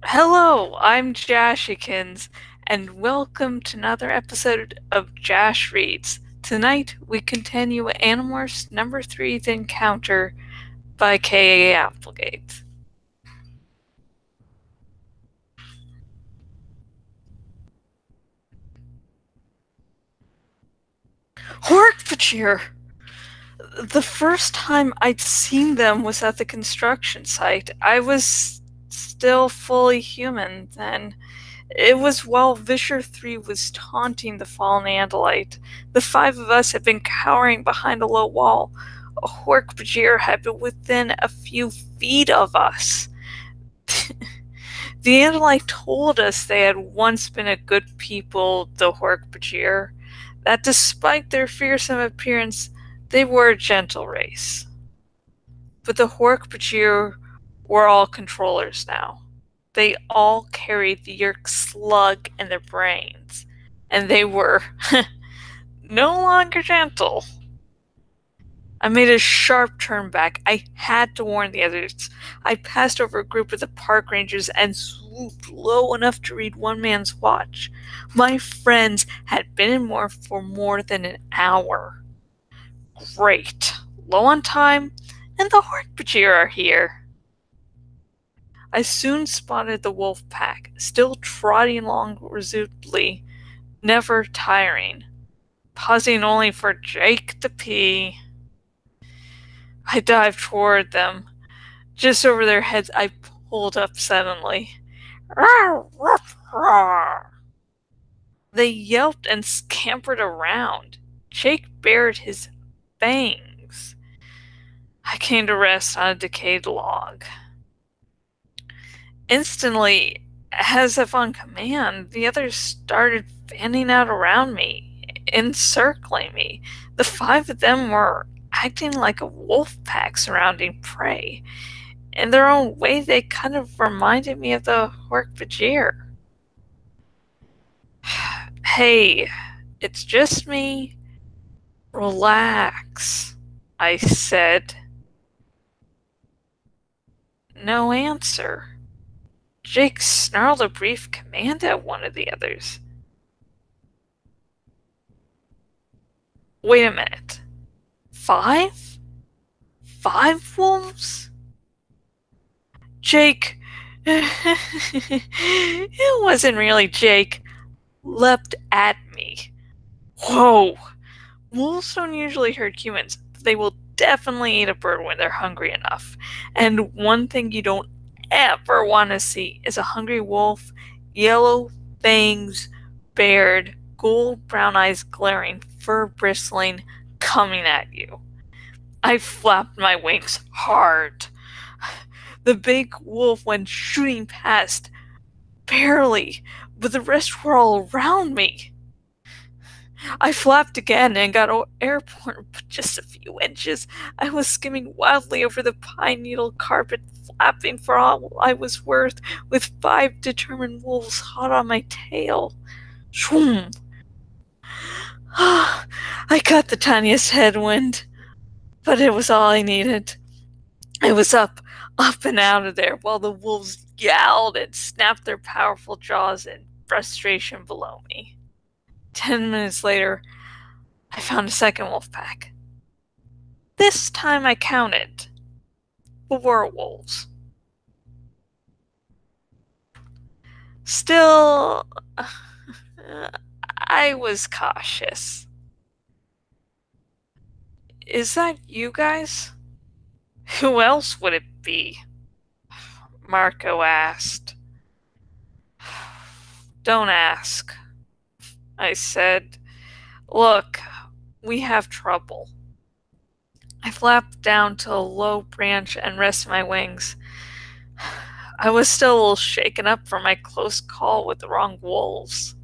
Hello, I'm Jashikins, and welcome to another episode of Jash Reads. Tonight, we continue Animorphs number 3, The Encounter by K.A. Applegate. Hork-bajir! The first time I'd seen them was at the construction site. I was still fully human then. It was while Vischer 3 was taunting the fallen Andalite. The five of us had been cowering behind a low wall. A hork-bajir had been within a few feet of us. The Andalite told us they had once been a good people, the hork-bajir, that despite their fearsome appearance, they were a gentle race. But the hork-bajir were all controllers now. They all carried the Yerk slug in their brains, and they were no longer gentle. I made a sharp turn back. I had to warn the others. I passed over a group of the park rangers and swooped low enough to read one man's watch. My friends had been in Morph for more than an hour. Great. Low on time, and the hork-bajir are here. I soon spotted the wolf pack, still trotting along resolutely, never tiring, pausing only for Jake to pee. I dived toward them. Just over their heads, I pulled up suddenly. They yelped and scampered around. Jake bared his fangs. I came to rest on a decayed log. Instantly, as if on command, the others started fanning out around me, encircling me. The five of them were acting like a wolf pack surrounding prey. In their own way, they kind of reminded me of the hork-bajir. Hey, it's just me. Relax, I said. No answer. Jake snarled a brief command at one of the others. Wait a minute. Five? Five wolves? Jake, it wasn't really Jake, leapt at me. Whoa! Wolves don't usually hurt humans, but they will definitely eat a bird when they're hungry enough. And one thing you don't ever want to see is a hungry wolf, yellow fangs bared, gold brown eyes glaring, fur bristling, coming at you. I flapped my wings hard. The big wolf went shooting past, barely, but the rest were all around me. I flapped again and got airborne but just a few inches. I was skimming wildly over the pine needle carpet, flapping for all I was worth, with five determined wolves hot on my tail. Shwoom! I caught the tiniest headwind, but it was all I needed. I was up and out of there, while the wolves yowled and snapped their powerful jaws in frustration below me. 10 minutes later, I found a second wolf pack. This time I counted 4 wolves. Still, I was cautious. Is that you guys? Who else would it be? Marco asked. Don't ask, I said. Look, we have trouble. I flapped down to a low branch and rested my wings. I was still a little shaken up from my close call with the wrong wolves.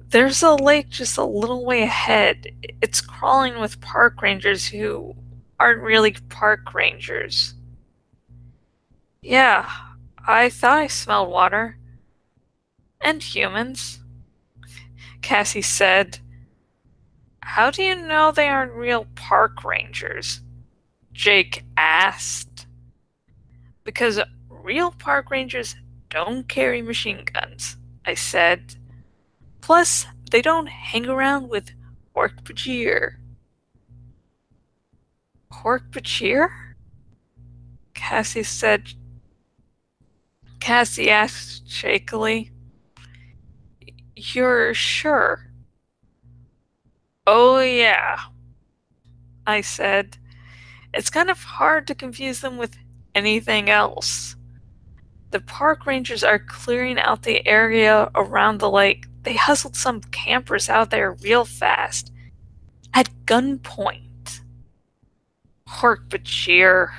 There's a lake just a little way ahead. It's crawling with park rangers who aren't really park rangers. Yeah, I thought I smelled water. And humans, Cassie said. How do you know they aren't real park rangers? Jake asked. Because real park rangers don't carry machine guns, I said. Plus, they don't hang around with hork-bajir. Hork-bajir? Cassie said. Cassie asked shakily. You're sure? Oh, yeah, I said. It's kind of hard to confuse them with anything else. The park rangers are clearing out the area around the lake. They hustled some campers out there real fast. At gunpoint. Hork-bajir,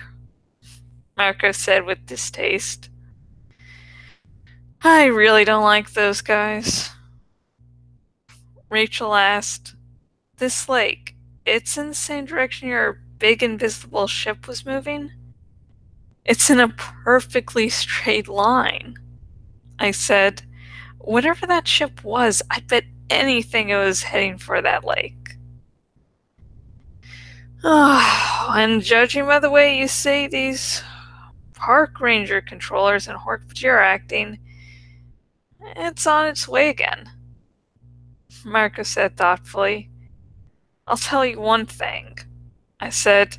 Marco said with distaste. I really don't like those guys. Rachel asked, This lake, it's in the same direction your big invisible ship was moving? It's in a perfectly straight line, I said. Whatever that ship was, I'd bet anything it was heading for that lake. Oh, and judging by the way you say these park ranger controllers and hork-bajir are acting, it's on its way again, Marco said thoughtfully. I'll tell you one thing, I said.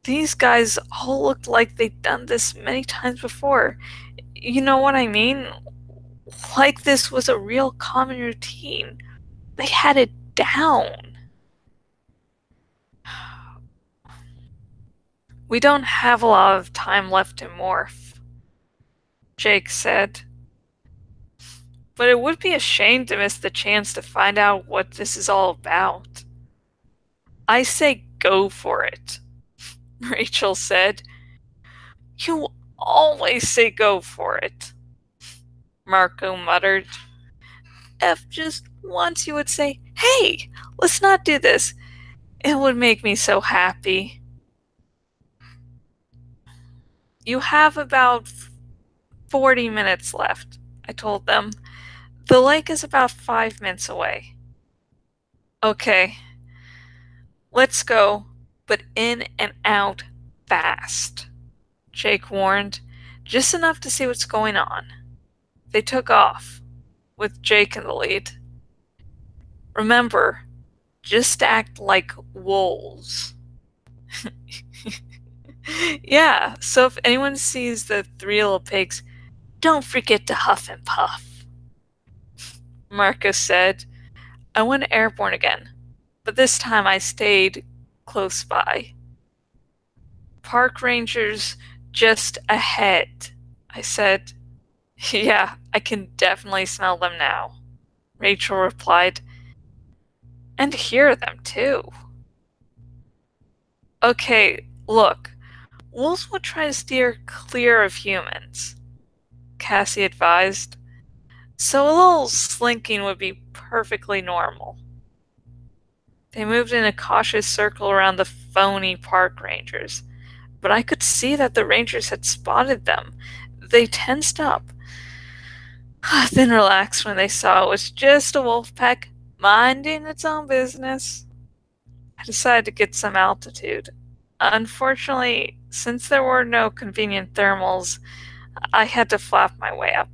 These guys all looked like they'd done this many times before. You know what I mean? Like this was a real common routine. They had it down. We don't have a lot of time left to morph, Jake said. But it would be a shame to miss the chance to find out what this is all about. I say go for it, Rachel said. You always say go for it, Marco muttered. If just once you would say, hey, let's not do this, it would make me so happy. You have about 40 minutes left, I told them. The lake is about 5 minutes away. Okay, let's go, but in and out fast, Jake warned, just enough to see what's going on. They took off, with Jake in the lead. Remember, just act like wolves. Yeah, so if anyone sees the 3 little pigs, don't forget to huff and puff, Marcus said. I went airborne again, but this time I stayed close by. Park rangers just ahead, I said. Yeah, I can definitely smell them now, Rachel replied. And hear them, too. Okay, look. Wolves would try to steer clear of humans, Cassie advised. So a little slinking would be perfectly normal. They moved in a cautious circle around the phony park rangers, but I could see that the rangers had spotted them. They tensed up, then relaxed when they saw it was just a wolf pack minding its own business. I decided to get some altitude. Unfortunately, since there were no convenient thermals, I had to flap my way up.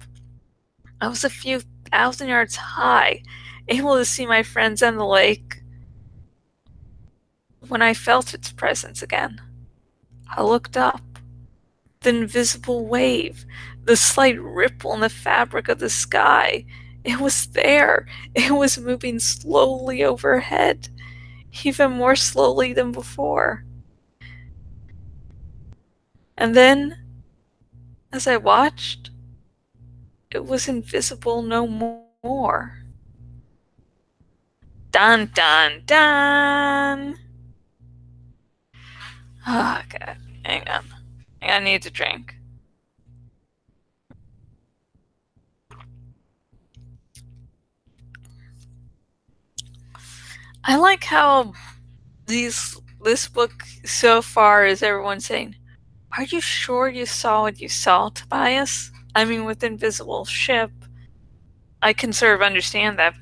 I was a few thousand yards high, able to see my friends and the lake. When I felt its presence again, I looked up. The invisible wave, the slight ripple in the fabric of the sky, it was there. It was moving slowly overhead, even more slowly than before. And then, as I watched, it was invisible no more. Dun dun dun! Oh, God. Hang on. I need to drink. I like how this book so far is everyone saying, are you sure you saw what you saw, Tobias? I mean, with Invisible Ship, I can sort of understand that.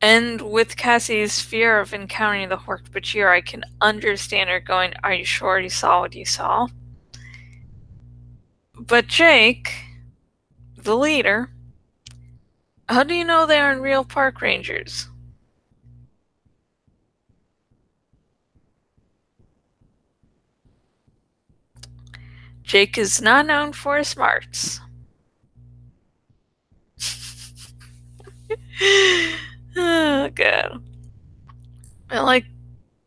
And with Cassie's fear of encountering the hork-bajir, I can understand her going, are you sure you saw what you saw? But Jake, the leader, how do you know they aren't real park rangers? Jake is not known for his smarts. Oh, God. I like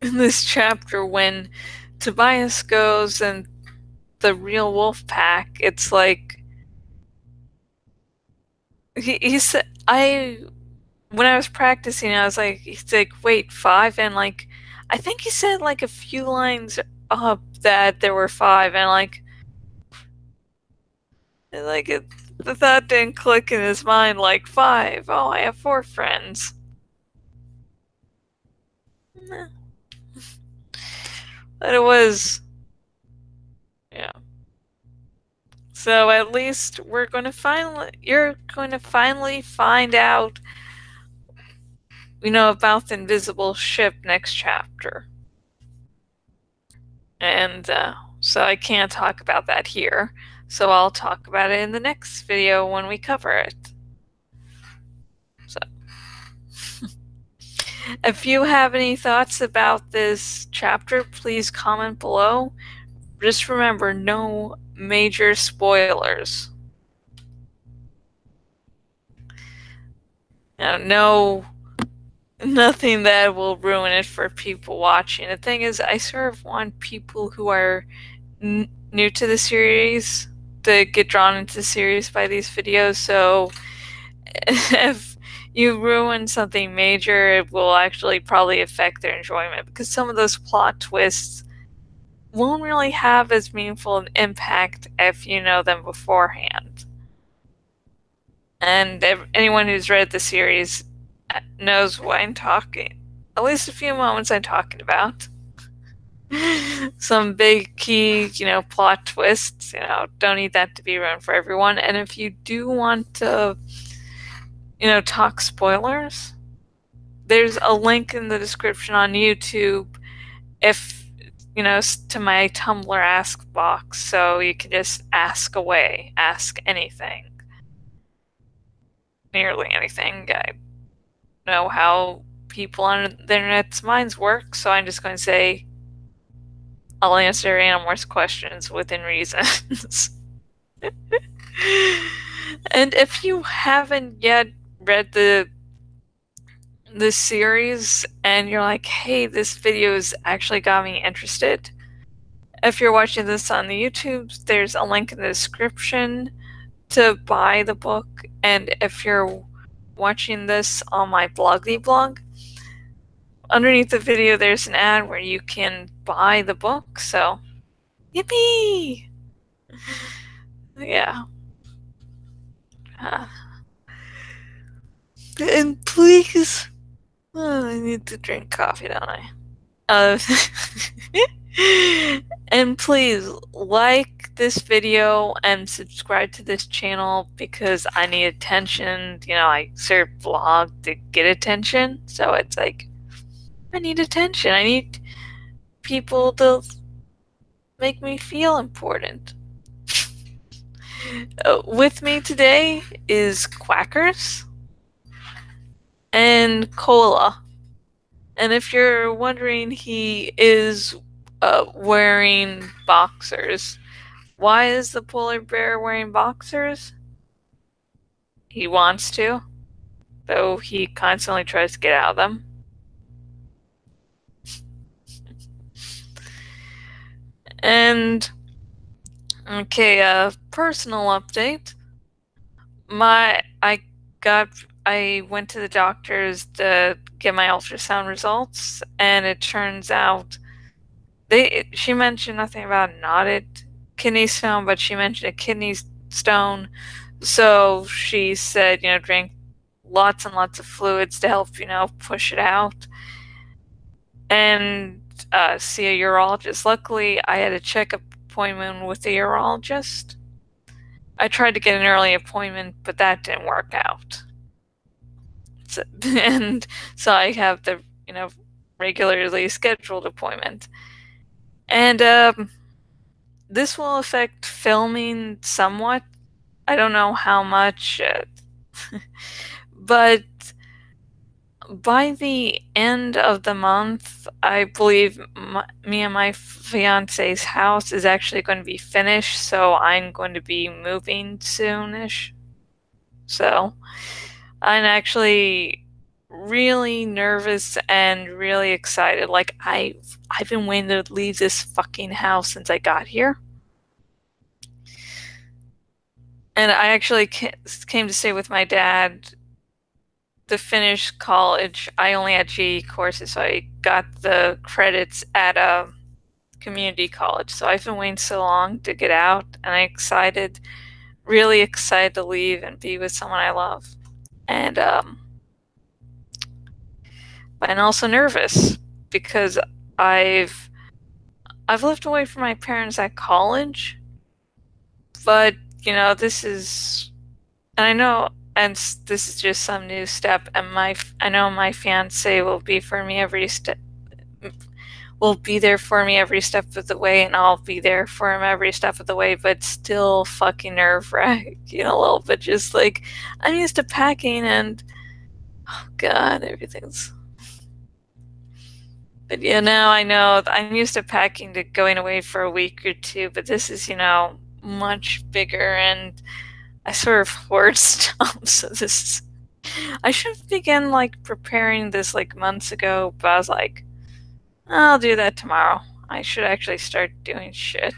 in this chapter when Tobias goes and the real wolf pack, it's like he said, when I was practicing, I was like, he's like, wait, 5? And like, I think he said like a few lines up that there were 5, and the thought didn't click in his mind, like, 5? Oh, I have 4 friends. But it was, yeah. So at least you're going to finally find out, about the invisible ship next chapter. And so I can't talk about that here. So I'll talk about it in the next video when we cover it. So, if you have any thoughts about this chapter, please comment below. Just remember, no major spoilers. Nothing that will ruin it for people watching. The thing is, I sort of want people who are new to the series to get drawn into the series by these videos, so if you ruin something major, it will actually probably affect their enjoyment, because some of those plot twists won't really have as meaningful an impact if you know them beforehand. And anyone who's read the series knows what I'm talking, at least a few moments I'm talking about. Some big key, plot twists, don't need that to be ruined for everyone. And if you do want to, talk spoilers, there's a link in the description on YouTube to my Tumblr ask box, so you can just ask away, ask anything. Nearly anything. I know how people on the internet's minds work, so I'm just going to say I'll answer Animorphs questions within reasons. And if you haven't yet read this series and you're like, hey, this video has actually got me interested, if you're watching this on the YouTube, there's a link in the description to buy the book. And if you're watching this on my bloggy blog, underneath the video there's an ad where you can buy the book, so yippee! Yeah. And please, I need to drink coffee, don't I? And please like this video and subscribe to this channel, because I need attention. I sort of blog to get attention, so it's like, I need attention. I need people to make me feel important. With me today is Quackers and Cola. And if you're wondering, he is wearing boxers. Why is the polar bear wearing boxers? He wants to, though he constantly tries to get out of them. And okay, personal update. I went to the doctors to get my ultrasound results, and it turns out she mentioned nothing about a knotted kidney stone, but she mentioned a kidney stone. So she said, drink lots and lots of fluids to help, push it out. And see a urologist. Luckily, I had a checkup appointment with the urologist. I tried to get an early appointment, but that didn't work out. And so I have the, regularly scheduled appointment. And this will affect filming somewhat. I don't know how much, but by the end of the month, I believe me and my fiance's house is actually going to be finished, so I'm going to be moving soonish. So I'm actually really nervous and really excited. Like I've been waiting to leave this fucking house since I got here. And I actually came to stay with my dad to finish college. I only had GE courses, so I got the credits at a community college. So I've been waiting so long to get out, and I'm excited, really excited to leave and be with someone I love. And and also nervous because I've I've lived away from my parents at college, but this is, and I know, and this is just some new step, and I know my fiance will be for me every step, will be there for me every step of the way, and I'll be there for him every step of the way, but still fucking nerve-wracking a little bit, just like, I'm used to packing and, oh god, everything's, but now I know I'm used to packing to going away for a week or two, but this is, much bigger, and I sort of hoard stuff, so this is, I should have begun like preparing this like months ago, but I was like, I'll do that tomorrow. I should actually start doing shit.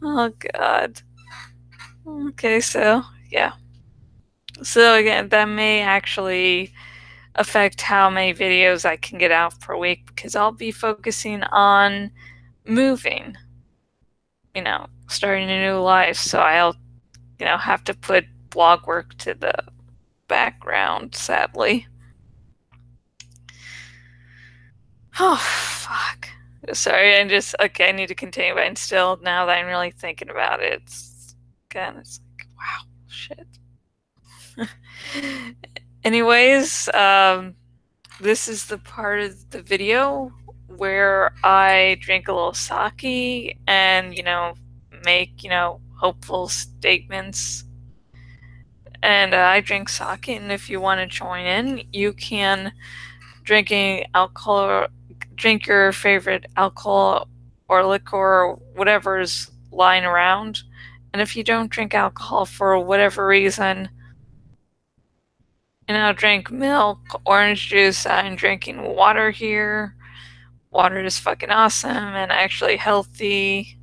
Oh god. Okay, so yeah. So again, that may actually affect how many videos I can get out per week because I'll be focusing on moving, starting a new life. So I'll, have to put blog work to the background, sadly. Oh, fuck. Sorry, okay, I need to continue, but still, now that I'm really thinking about it, it's like, wow, shit. Anyways, this is the part of the video where I drink a little sake and, make, hopeful statements. And I drink sake, and if you want to join in, you can drink your favorite alcohol or liquor or whatever's lying around. And if you don't drink alcohol for whatever reason, drink milk, orange juice. I'm drinking water here. Water is fucking awesome and actually healthy.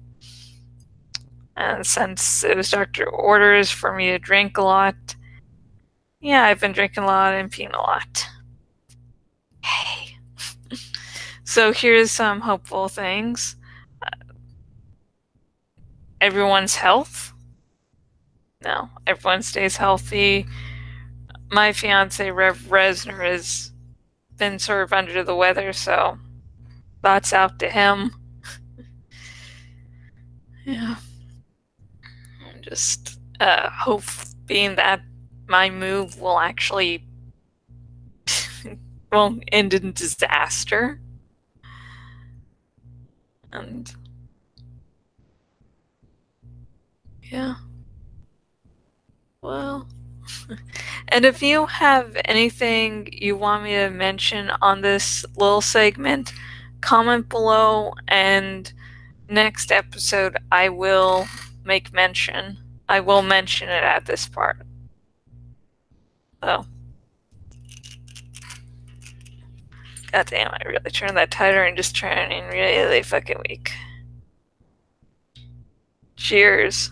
And since it was doctor orders for me to drink a lot, yeah, I've been drinking a lot and peeing a lot. Hey. So here's some hopeful things. Everyone's health. No, everyone stays healthy. My fiance, Rev Resner, has been sort of under the weather, so thoughts out to him. Yeah. Just hoping that my move will actually won't end in disaster. And yeah. Well. And if you have anything you want me to mention on this little segment, comment below, and next episode I will make mention. I will mention it at this part. Oh. God damn, I really turned that tighter and just turning really fucking weak. Cheers.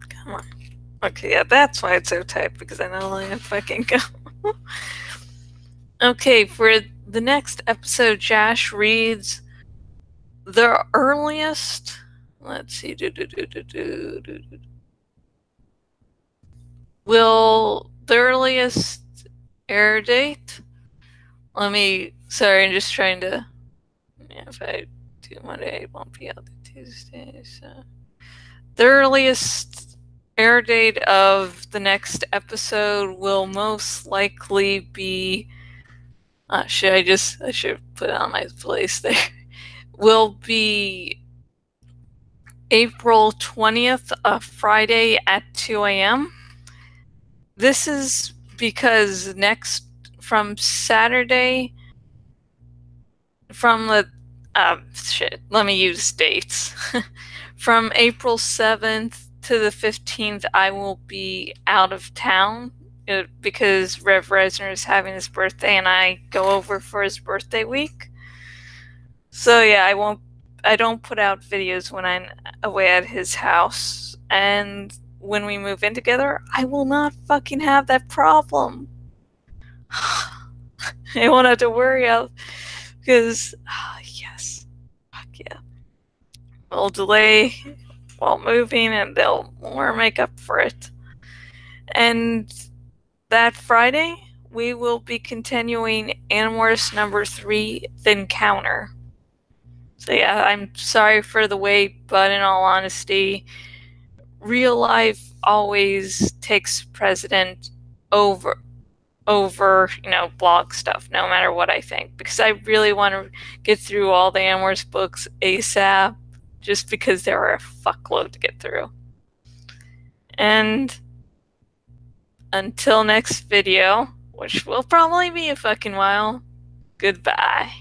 Come on. Okay, yeah, that's why it's so tight, because I know I fucking go. Okay, for the next episode, Jash reads the earliest. Let's see. Will the earliest air date? Sorry, I'm just trying to. Yeah, if I Monday it won't be out the Tuesday. So the earliest air date of the next episode will most likely be. I should put it on my place there. Will be April 20th, a Friday at 2 a.m. This is because from Saturday, from the, let me use dates. From April 7th to the 15th, I will be out of town because Rev Reznor is having his birthday and I go over for his birthday week. So yeah, I don't put out videos when I'm away at his house, and when we move in together, I will not fucking have that problem. I won't have to worry out because yes, fuck yeah. We'll delay while moving, and they'll more make up for it. And that Friday, we will be continuing Animorphs number 3, The Encounter. So yeah, I'm sorry for the wait, but in all honesty, real life always takes precedent over blog stuff, no matter what I think, because I really want to get through all the Animorphs books ASAP, just because there are a fuckload to get through. And until next video, which will probably be a fucking while, goodbye.